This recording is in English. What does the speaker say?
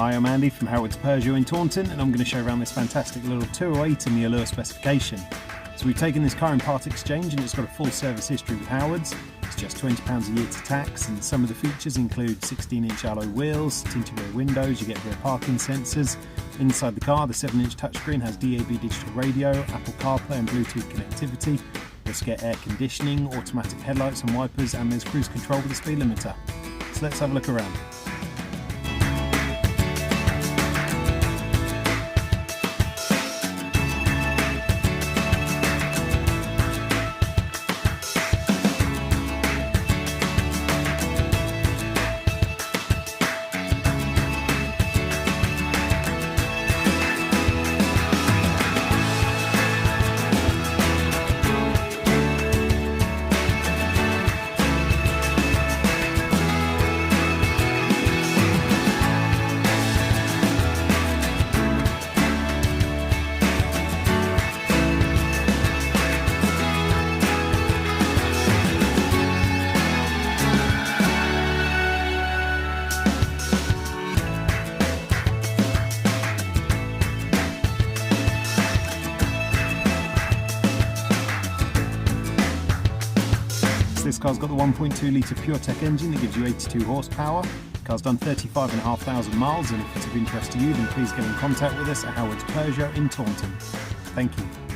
Hi, I'm Andy from Howard's Peugeot in Taunton, and I'm going to show around this fantastic little 208 in the Allure specification. So we've taken this car in part exchange and it's got a full service history with Howard's. It's just £20 a year to tax, and some of the features include 16-inch alloy wheels, tinted rear windows, you get rear parking sensors. Inside the car, the 7-inch touchscreen has DAB digital radio, Apple CarPlay and Bluetooth connectivity. You also get air conditioning, automatic headlights and wipers, and there's cruise control with a speed limiter. So let's have a look around. This car's got the 1.2 litre PureTech engine that gives you 82 horsepower. The car's done 35,500 miles, and if it's of interest to you, then please get in contact with us at Howard's Peugeot in Taunton. Thank you.